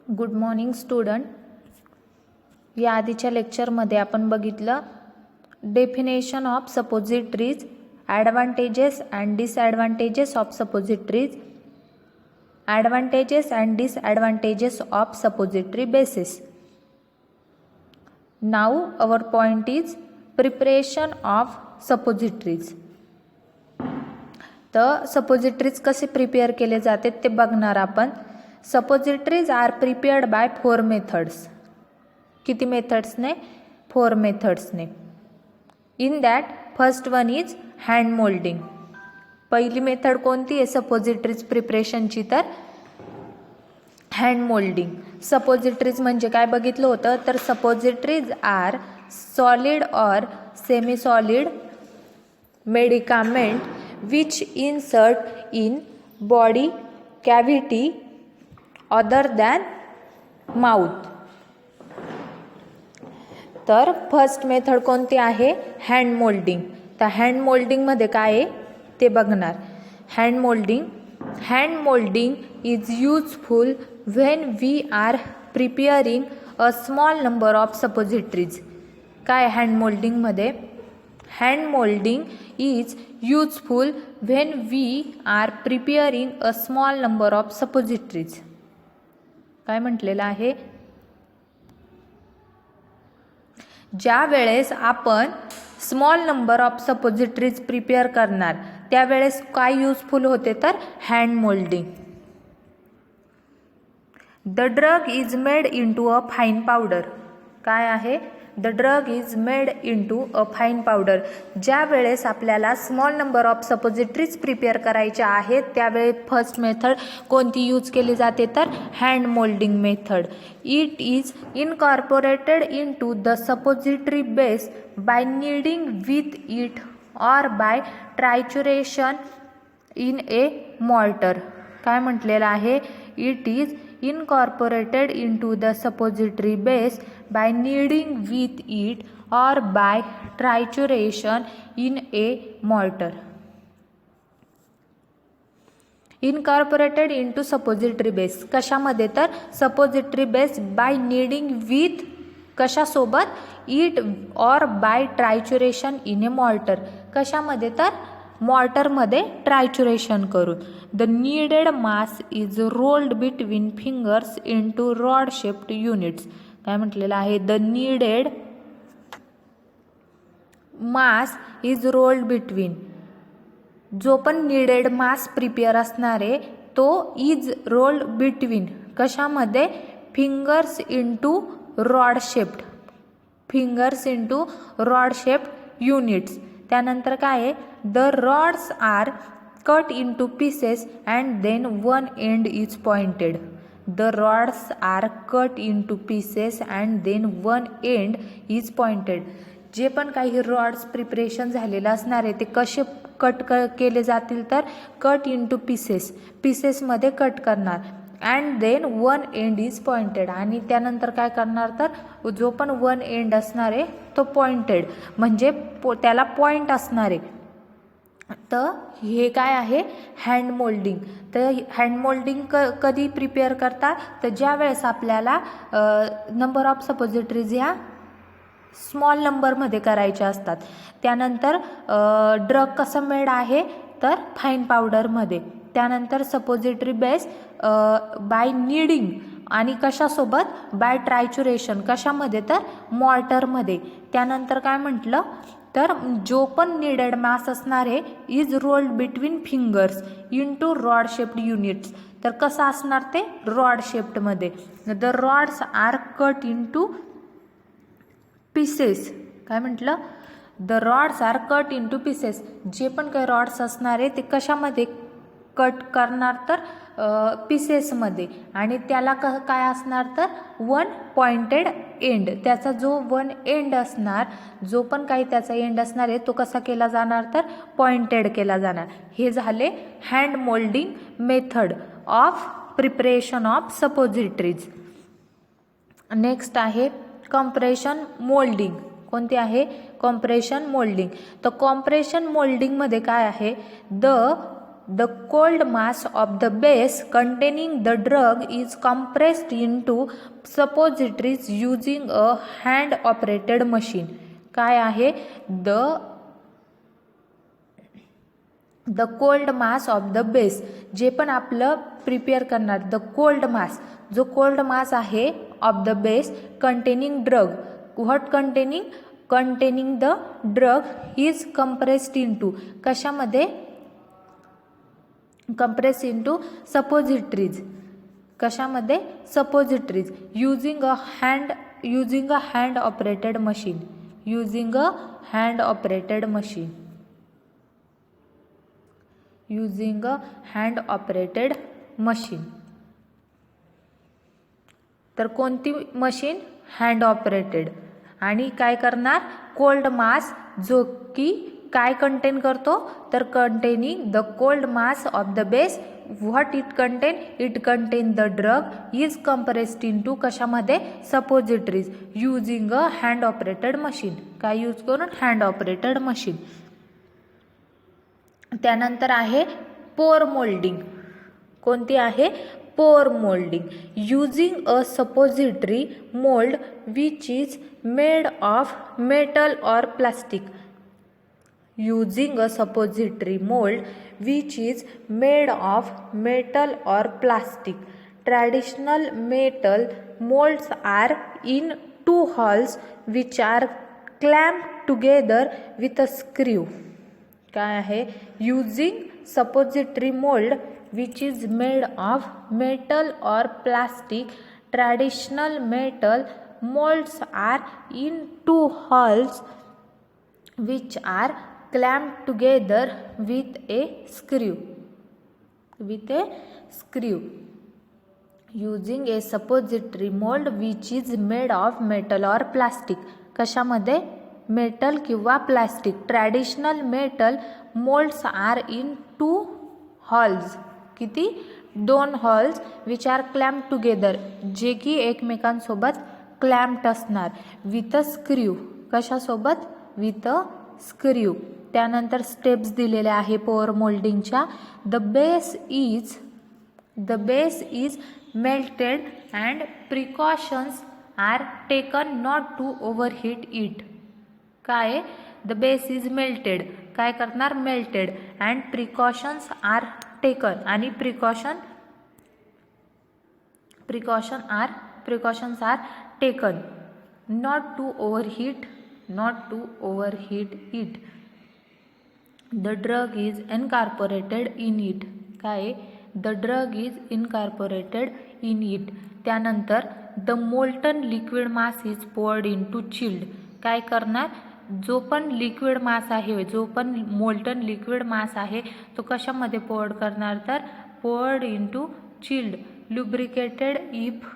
Good morning student. या आधीच्या लेक्चरमध्ये आपण बघितलं definition of suppositories, advantages and disadvantages of suppositories, advantages and disadvantages of suppository basis. Now our point is preparation of suppositories. तर suppositories कसे prepare केले जाते ते बघणार आपण. Suppositories are prepared by 4 methods. किती मेथड्सने? 4 मेथड्सने. In that first one is hand moulding. पहिली मेथड कोणती आहे सपोजिटरीज प्रिपरेशनची? तर हँड मोल्डिंग. सपोजिटरीज म्हणजे काय बघितलं होतं? तर suppositories are solid or semi solid medicament which insert in body cavity other than mouth. तर फर्स्ट मेथड कोणती आहे? Hand moulding. तर हँड मोल्डिंगमध्ये काय आहे ते बघणार. Hand moulding is useful when we are preparing a small number of suppositories. काय हँड मोल्डिंगमध्ये? Hand moulding is useful when we are preparing a small number of suppositories. काय म्हटलेलं आहे? ज्या वेळेस आपण small number of suppositories prepare करणार त्यावेळेस काय यूजफुल होते? तर hand moulding. The drug is made into a fine powder. काय आहे? The drug is made into a fine powder. ज्या वेळेस आपल्याला small number of suppositories prepare करायच्या आहेत त्यावेळी फर्स्ट मेथड कोणती यूज केली जाते? तर hand moulding method. It is incorporated into the suppository base by kneading with it or by trituration in a mortar. काय म्हटलेलं आहे? It is incorporated into the suppository base by kneading with it or by trituration in a mortar. Incorporated into suppository base कशामध्ये? तर suppository base by kneading with कशासोबत? it or by trituration in a mortar. कशामध्ये? तर मॉर्टरमध्ये trituration करून. The kneaded mass is rolled between fingers into rod shaped units. काय म्हटलेलं आहे? The kneaded mass is rolled between. जो पण नीडेड मास प्रिपेअर असणार आहे तो इज रोल्ड बिटवीन कशामध्ये? Fingers into rod shaped. Fingers into rod shaped units. त्यानंतर काय आहे? The rods are cut into pieces and then one end is pointed. The rods are cut into pieces and then one end is pointed. जे पण काही rods preparation झालेलं असणार आहे ते कसे कट केले जातील? तर कट इंटू पीसेस. पीसेसमध्ये कट करणार. And then one end is pointed. आणि त्यानंतर काय करणार? तर जो पण वन एंड असणार आहे तो पॉइंटेड म्हणजे त्याला पॉइंट असणार आहे. तर हे काय आहे? Hand moulding. तर हँड मोल्डिंग कधी प्रिपेअर करतात? तर ज्या वेळेस आपल्याला नंबर ऑफ सपोजिटरीज ह्या स्मॉल नंबरमध्ये करायच्या असतात. त्यानंतर ड्रग कसं मेड आहे? तर फाईन पावडरमध्ये. त्यानंतर सपोजिटरी बेस बाय नीडिंग आणि कशासोबत? बाय ट्रायच्युरेशन. कशामध्ये? तर मॉर्टरमध्ये. त्यानंतर काय म्हटलं? तर जो पण नीडेड मास असणार आहे is rolled between fingers into rod shaped units. तर कसं असणार ते? रॉड शेप्डमध्ये. The rods are cut into pieces. काय म्हटलं? The rods are cut into pieces. जे पण काही रॉड्स असणार आहे ते कशामध्ये कट करणार? तर पीसेसमध्ये. आणि त्याला काय असणार? तर वन पॉइंटेड एंड. त्याचा जो वन एंड असणार, जो पण काही त्याचा एंड असणार आहे तो कसा केला जाणार? तर पॉइंटेड केला जाणार. हे झाले hand moulding method of preparation of suppositories. Next आहे कॉम्प्रेशन मोल्डिंग. कोणती आहे? Compression moulding. तर कॉम्प्रेशन मोल्डिंगमध्ये काय आहे? The the cold mass of the base containing the drug is compressed into suppositories using a hand operated machine. काय आहे? The cold mass of the base, जे पण आपलं प्रिपेअर करणार, द कोल्ड मास, जो कोल्ड मास आहे of the base containing drug, what containing the drug is compressed into, कशामध्ये? Compress into suppositories, कशामध्ये? सपोजिटरीज, युजिंग अ हँड ऑपरेटेड मशीन, युजिंग अ hand operated machine, using अ hand operated machine. तर कोणती machine? Hand operated. आणि काय करणार? Cold मास, जो की काय कंटेन करतो? तर containing the cold mass of the base, what it content? It content the drug is compressed into, कशामध्ये? सपोजिटरीज, युजिंग अ हँड ऑपरेटेड मशीन. काय यूज करून? Hand operated machine. त्यानंतर आहे पोर मोल्डिंग. कोणती आहे? पोर moulding. Using a suppository mould which is made of metal और plastic, using a suppository mold which is made of metal or plastic. Traditional metal molds are in two holes which are clamped together with a screw. काय आहे? Using suppository mold which is made of metal or plastic. Traditional metal molds are in two holes which are clamped together with a screw. Using a suppository mold which is made of metal or plastic. कशामध्ये? Metal किंवा plastic. Traditional metal moulds are in two halves. किती? 2 halves which are clamp together, जे की एकमेकांसोबत clamped असणार. With a screw. कशासोबत? With a screw. त्यानंतर steps दिलेले आहे पोअर मोल्डिंगच्या. The base is melted and precautions are taken not to overheat it. काय? The base is melted. काय करणार? Melted. And precautions are taken. आणि precautions are taken not to overheat it. The drug is incorporated in it. काय? The drug is incorporated in it. त्यानंतर the molten liquid mass is poured into chilled. काय करणार? जो पण liquid मास आहे, जो पण मोल्टन लिक्विड मास आहे, तो कशामध्ये पोर्ड करणार? तर poured into chilled, lubricated if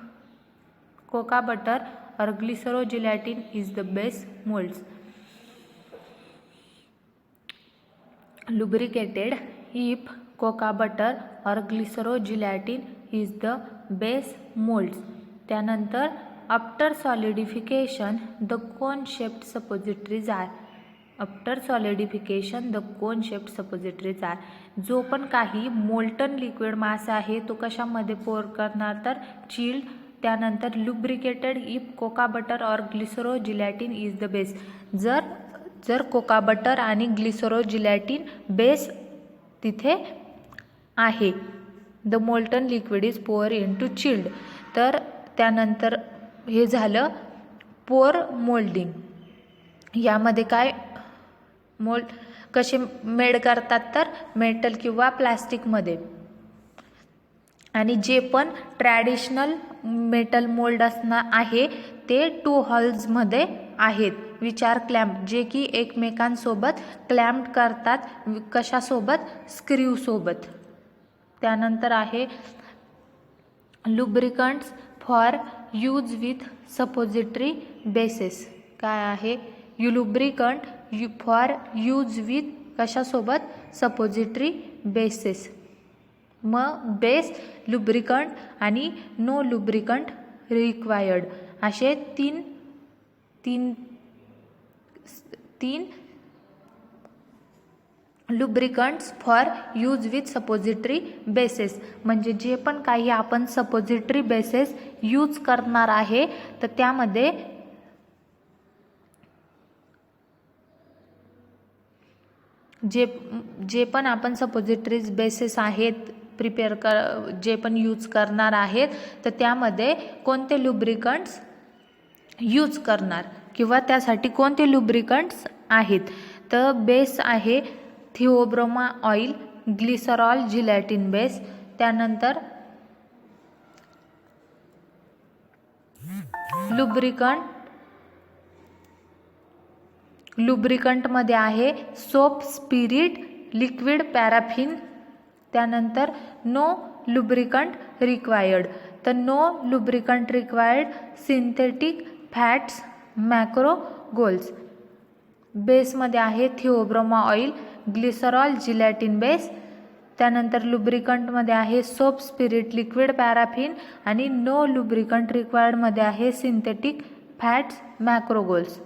cocoa butter or glycerogelatin is the base moulds. Lubricated if coca butter or glycerogelatin is the base molds. त्यानंतर after solidification the cone shaped suppositories are. जो पण काही molten liquid मास आहे तो कशामध्ये पोर करणार? तर चिल्ड. त्यानंतर lubricated if cocoa butter or glycerogelatin is the base. जर कोका बटर आणि ग्लिसरोजिलेटिन बेस तिथे आहे. The molten liquid is pour into chilled. तर त्यानंतर हे झालं पोर मोल्डिंग. यामध्ये काय मोल्ड कसे मेड करतात? तर मेटल किंवा प्लास्टिकमध्ये. आणि जे पण ट्रॅडिशनल मेटल मोल्ड असणार आहे ते 2 हॉल्समध्ये आहेत. विच आर क्लॅम्प, जे की एकमेकांसोबत क्लॅम्प करतात. कशासोबत? स्क्रू सोबत. त्यानंतर आहे lubricants for use with suppository bases. काय आहे? लुब्रिकंट फॉर यूज विथ कशासोबत? Suppository bases. मग बेस, लुब्रिकंट आणि नो लुब्रिकंट रिक्वायर्ड असे तीन lubricants for use with suppository bases, म्हणजे जे पण काही आपण सपोजिटरी बेसेस यूज करणार आहे तर त्यामध्ये जे पण आपण सपोजिटरीज बेसेस आहेत जे पण यूज करणार आहेत तर त्यामध्ये कोणते लुब्रिकंट्स यूज करणार किंवा त्यासाठी कोणते लुब्रिकंट्स आहेत. तर बेस आहे theobroma oil, glycerol gelatin base, त्यानंतर लुब्रिकंटमध्ये आहे सोप, स्पिरिट, लिक्विड पॅराफिन, त्यानंतर नो लुब्रिकंट रिक्वायर्ड. तर no lubricant required synthetic fats, macrogols. बेसमध्ये आहे theobroma oil, glycerol gelatin base, त्यानंतर लुब्रिकंटमध्ये आहे सोप, स्पिरिट, लिक्विड पॅराफिन आणि नो लुब्रिकंट रिक्वायर्डमध्ये आहे synthetic fats, macrogols.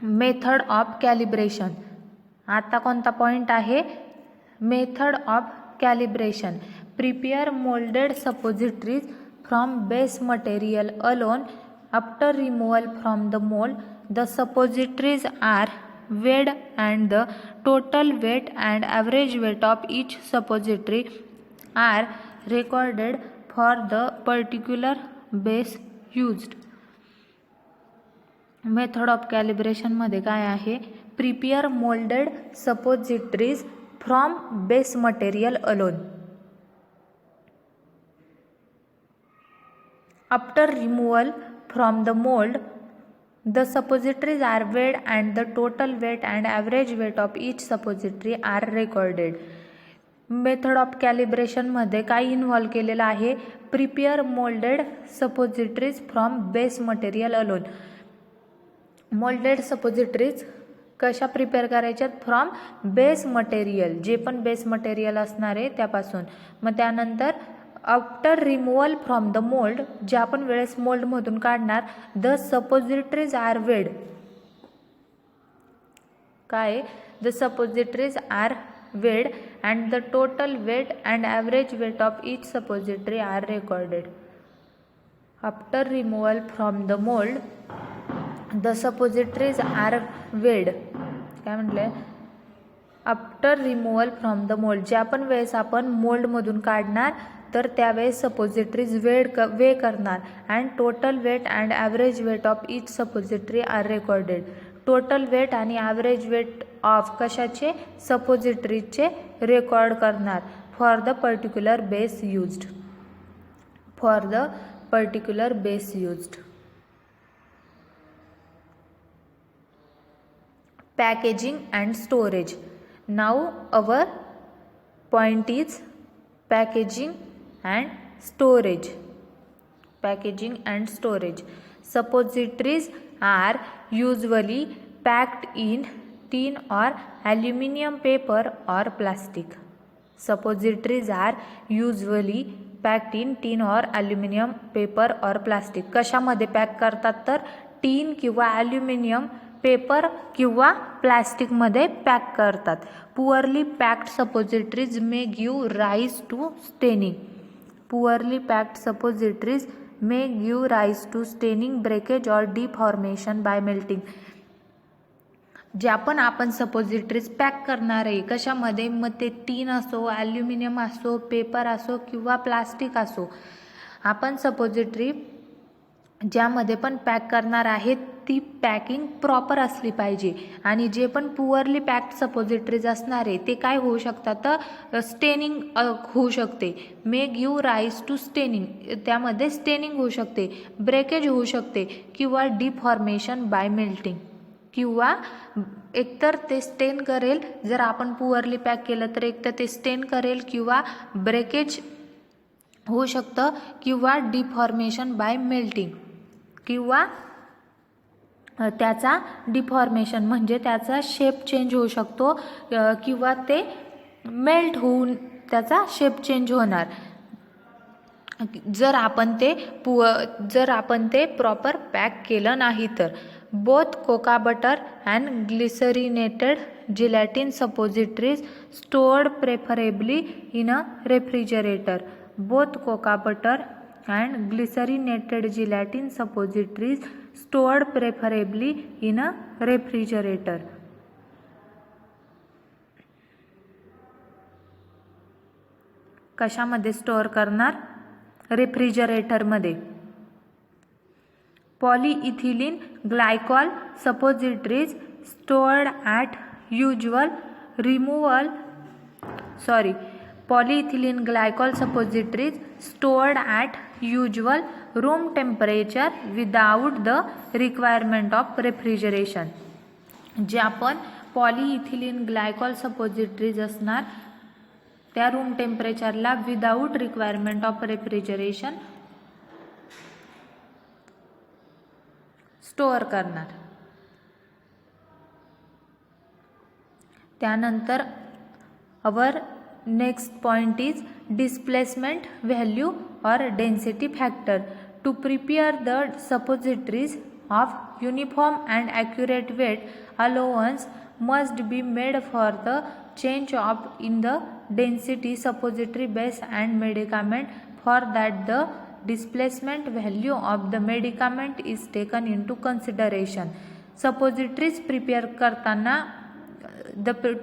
Method of calibration. आता कोणता पॉइंट आहे? Method of calibration. Prepare moulded suppositories from base material alone. After removal from the mould the suppositories are weighed and the total weight and average weight of each suppository are recorded for the particular base used. Method of calibration मध्ये काय आहे? Prepare moulded suppositories from base material alone. After removal from the mould the suppositories are weighed and the total weight and average weight of each suppository are recorded. Method of calibration मध्ये काय involve केलेलं आहे? Prepare moulded suppositories from base material alone. Moulded suppositories कशा prepare करायच्यात? From base material, जे पण base material असणार आहे त्यापासून. मग त्यानंतर after removal from the mould, जे आपण वेळेस मोल्डमधून काढणार, द सपोजिटरीज आर वेड. काय? The suppositories are weighed and the total weight and average weight of each suppository are recorded. After removal from the mould the suppositories are weighed. काय म्हटलंय? After removal from the mould, ज्या पण वेळेस आपण मोल्डमधून काढणार तर त्यावेळेस सपोजिटरीज वे करणार. And total weight and average weight of each suppository are recorded. Total weight आणि ॲव्हरेज वेट ऑफ कशाचे? सपोजिटरीजचे रेकॉर्ड करणार. For the particular base used. For the particular base used. Packaging and storage. Now our point is packaging and storage. Packaging and storage. Suppositories are usually packed in tin or aluminum paper or plastic. Suppositories are usually packed in tin or aluminum paper or plastic. कशामध्ये pack करतात? तर tin किंवा aluminium paper किंवा प्लॅस्टिकमध्ये pack करतात. Poorly packed suppositories may give rise to staining. Poorly packed suppositories may give rise to staining, breakage or deformation by melting. ज्या पण आपण सपोजिटरीज पॅक करणार आहे कशामध्ये, मग ते टीन असो, ॲल्युमिनियम असो, पेपर असो किंवा प्लास्टिक असो, आपण सपोजिटरी ज्यामध्ये पण पॅक करणार आहेत ती पॅकिंग प्रॉपर असली पाहिजे. आणि जे पण पुअरली पॅक्ड सपोजिटरीज असणार आहे ते काय होऊ शकतात? तर स्टेनिंग होऊ शकते. मे गिव्ह राईज टू स्टेनिंग, त्यामध्ये स्टेनिंग होऊ शकते, ब्रेकेज होऊ शकते किंवा डिफॉर्मेशन बाय मेल्टिंग. किंवा एकतर ते स्टेन करेल, जर आपण पुअरली पॅक केलं तर एकतर ते स्टेन करेल किंवा ब्रेकेज होऊ शकतं किंवा डिफॉर्मेशन बाय मेल्टिंग, किंवा त्याचा डिफॉर्मेशन म्हणजे त्याचा शेप चेंज होऊ शकतो किंवा ते मेल्ट होऊन त्याचा शेप चेंज होणार जर आपण ते प्रॉपर पॅक केलं नाही तर. Both cocoa butter and glycerinated gelatin suppositories stored preferably in a refrigerator. Both cocoa butter and glycerinated gelatin suppositories stored preferably in a refrigerator. कशामध्ये स्टोअर करणार? रेफ्रिजरेटरमध्ये. Polyethylene glycol suppositories stored at usual polyethylene glycol suppositories stored at usual room temperature without the requirement of refrigeration. जे आपण polyethylene glycol suppositories असणार त्या room टेम्परेचरला without requirement of refrigeration store करणार. त्यानंतर our next point is displacement value or density factor. To prepare the suppositories of uniform and accurate weight allowance must be made for the change of in the density suppository base and medicament. For that the displacement value of the medicament is taken into consideration. Suppositories prepare करताना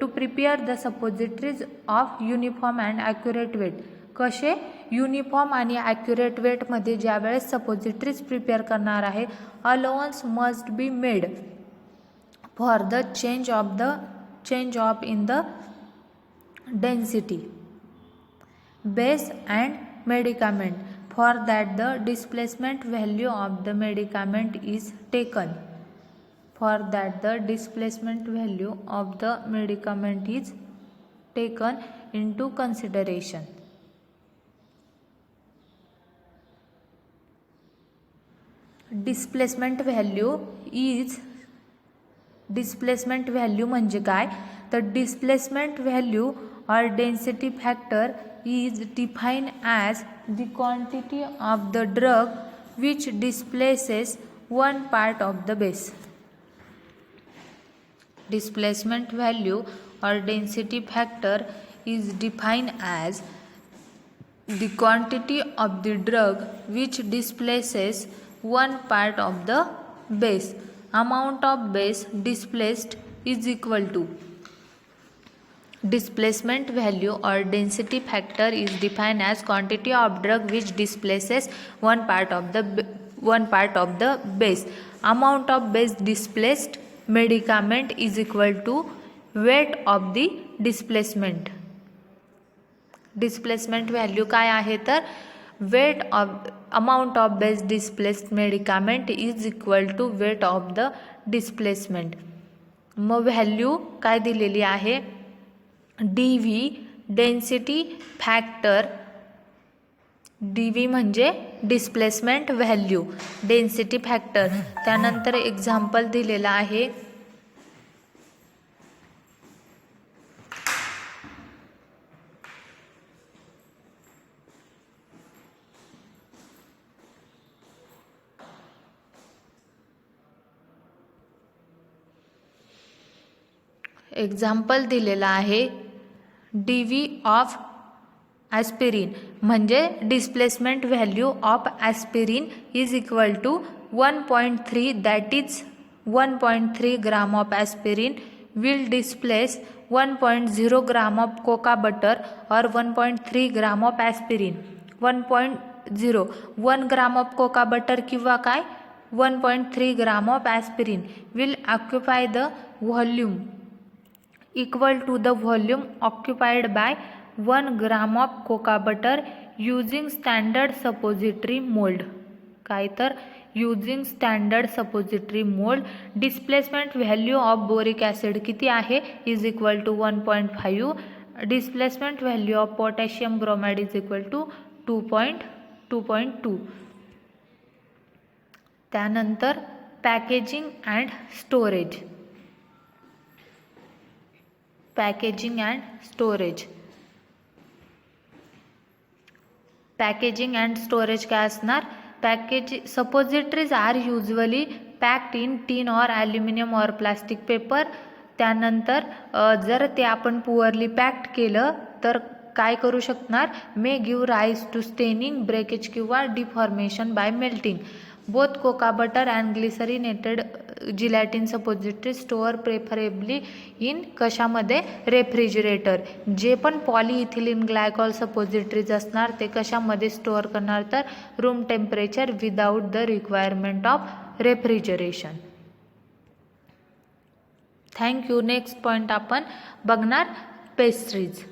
to prepare the suppositories of uniform and accurate weight. कसे? Uniform आणि accurate वेटमध्ये ज्यावेळेस suppositories prepare करणार आहे allowance must be made for the change of in the density base and medicament. For that the displacement value of the medicament is taken. For that the displacement value of the medicament is taken into consideration. Displacement value म्हणजे काय? तर displacement value or density factor is defined as the quantity of the drug which displaces one part of the base. Displacement value or density factor is defined as the quantity of the drug which displaces one part of the base. Amount of base displaced is equal to. Displacement value or density factor is defined as quantity of drug which displaces one part of the base. Amount of base displaced medicament is equal to weight of the displacement. Displacement value काय आहे तर weight of amount of base displaced medicament is equal to weight of the displacement. मग value काय दिलेली आहे? DV density factor. DV म्हणजे displacement value, density factor. त्यानंतर example दिलेला आहे. एक्झाम्पल दिलेला आहे DV ऑफ ॲस्पिरिन म्हणजे displacement value of aspirin is equal to 1.3 that is 1.3 gram of aspirin will displace 1.0 gram of cocoa butter और 1.3 gram of aspirin. 1.0 1 gram of cocoa butter किंवा काय 1.3 gram of aspirin will occupy the volume equal to the volume occupied by 1 gram of coca butter using standard suppository mold. काय तर using standard suppository mold. Displacement value of boric acid किती आहे is equal to 1.5. Displacement value of potassium bromide is equal to 2.2. त्यानंतर packaging and storage. Packaging and storage. Packaging and storage काय असणार? Suppositories are usually packed in tin or aluminum or plastic paper. त्यानंतर जर ते आपण poorly packed केलं तर काय करू शकणार, may give rise to staining, breakage किंवा deformation by melting. Both cocoa butter and glycerinated gelatin suppository store preferably in कशामध्ये, रेफ्रिजरेटर. जे पण पॉलीइथिलीन ग्लायकॉल सपोजिटरीज असणार ते कशामध्ये स्टोअर करणार, तर room temperature without the requirement of refrigeration. Thank you. Next point आपण बघणार पेस्ट्रीज.